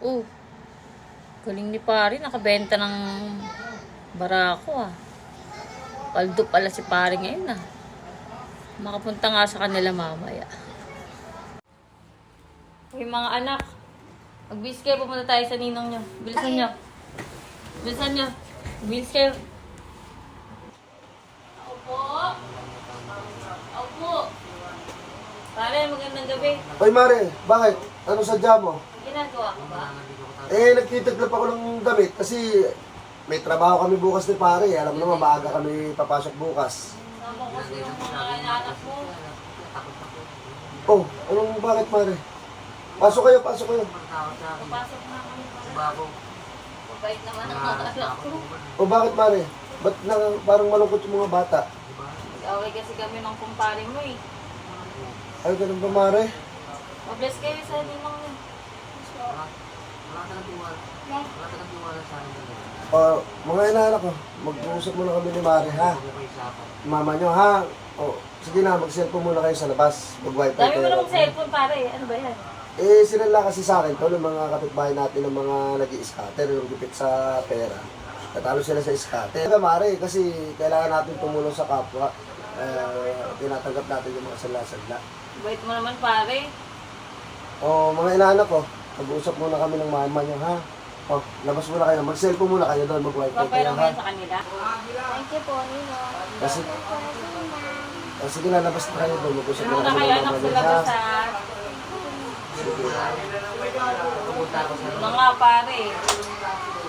Oh, galing ni pare. Nakabenta ng barako ah. Paldo pala si pare ngayon ah. Makapunta nga sa kanila mamaya. Uy mga anak, mag-bilis kayo. Pumunta tayo sa ninong nyo. Bilisan nyo. Bilisan nyo. Bilis kayo. Ako po. Ako po. Pare, magandang gabi. Ay Mare, bakit? Ano sadya mo? Ginagawa ko ba? Nagtitiklop ako ng damit kasi may trabaho kami bukas ni pare. Alam mo naman, maaga kami papasok bukas. Sama ko kasi yung mga anak mo. Oh, anong bakit Mare? Pasok kayo, pasok kayo. Papasok na kami para. Mabait naman ang mga anak ko. Oh, bakit Mare? Ba't parang malungkot yung mga bata? Away kasi kami ng kumpare mo eh. Ay, ganun ba Mare? Mabless kayo sa ninong mo. Mga inaanak ko, mag-uusap muna kami ni Mare, ha? Mama nyo, ha? Oh, sige na, mag-cellphone muna kayo sa labas. Mag-wifi Dami mo kayo. namang cellphone pare. Ano ba yan? Sinala kasi sa akin, tol, yung mga kapitbahay natin ng mga nag-i-scatter, yung gupit sa pera. Natalo sila sa scatter. Mare, kasi kailangan natin tumulong sa kapwa. Tinatanggap natin yung mga sala-sala. Bait mo naman pare. O, mga inaanak ko, mag-uusap muna kami ng mama nyo, ha? O, labas muna kayo. Mag-cellphone muna kayo doon, mag-wifi Papayro kayo, mo ha? yan sa kanila. Thank you po, Nino. Kasi, sige na, labas na kayo doon. Mag-usap muna Muna kami kayo ng anak mama sa nyo, ha? labas ha. Mga pare.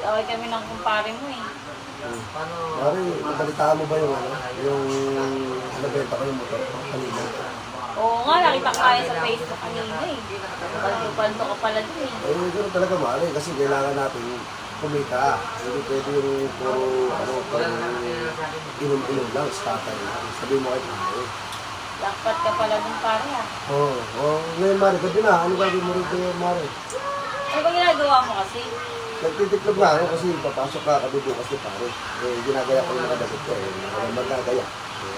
Away kami ng kumpare mo eh. Mare, nabalitaan mo ba yung ano? Yung nabenta ko yung motor ko kanina? Oo nga, nakita ko kaya sa Facebook kanina eh. Paldo-paldo ka pala dun eh. Ganoon talaga Mare, kasi kailangan natin kumita. Hindi pwede yung puro inom-inom lang, scatter lang. Sabi mo kay Mare. Dapat ka pala dun pare ha. Ngayon Mare, gabi na. Ano gagawin mo rin kayo Mare? Ano ba ginagawa mo kasi? Nagtitiklop na ako kasi papasok ka kami bukas ni Pare. Ginagaya ko yung nakadagot ko. Ako magagaya.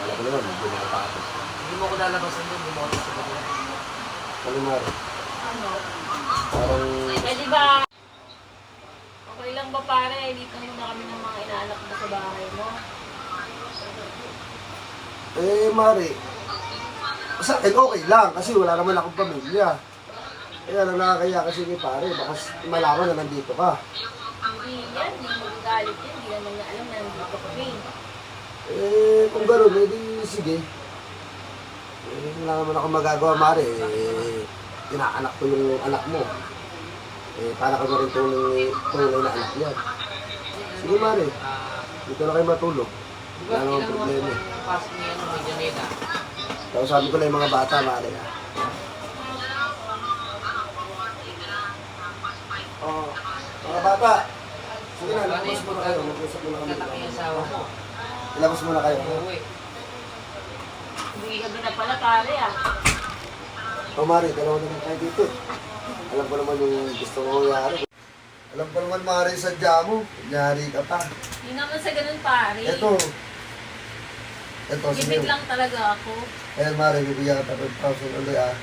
Alam ko naman, hindi na nakapasok. Hindi mo ko lalabasan doon, hindi mo ko sasagutin. Ano Mare? Ano? Parang... Eh di ba? Okay lang ba pare? Dito muna kami ng mga inaanak mo sa bahay mo. Mare, sa akin okay lang kasi wala naman akong pamilya. Kaya lang nakakaya kasi kay Pare, baka malaman na nandito ka. Hindi yan, hindi mo galit yan. Hindi naman niya alam na nandito kami. Kung gano'n, edi sige. Wala naman ako magagawa, Mare. Inaanak ko yung anak mo. Para ka na rin tunay na anak niya. Sige, Mare. Dito na kayo matulog. Wala namang problema. Pasok niya ng may Janeda. Tapos sabi ko lang yung mga bata, Mare. Mga bata. Sige na, labas muna kayo. Mag-usap muna kami. Katak yung asawa mo. Labas muna kayo. Uuwi. Hindi gabi na pala pare ah. Mare, dalawa naman tayo dito. Alam ko naman yung gusto mo mangyari. Alam ko naman, Mare, sadya mo. Nangyari ka pa. Hindi naman sa ganun pare. Ito, Bibig sige. lang talaga ako. Ayan, Mare, bibigyan ka 5,000 ulit, ah.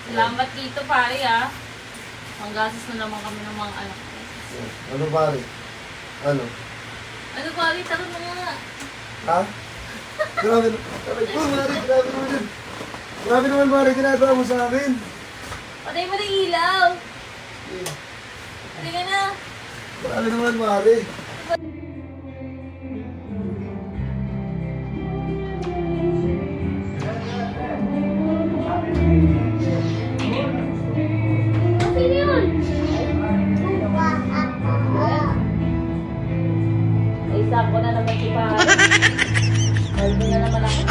Salamat dito pare ah. Ang gastos na naman kami ng mga anak ko. Ano, Mare? Ano? Ano pare, tara na nga. Ha? Grabe na. Aray ko, Mare, grabe naman yun. Grabe naman, Mare, ginagawa mo sa akin. Patay mo na yung ilaw. Halika na. Grabe naman, Mare. Okay na yun. Ay, sako na naman si pare. Haldo na naman ako.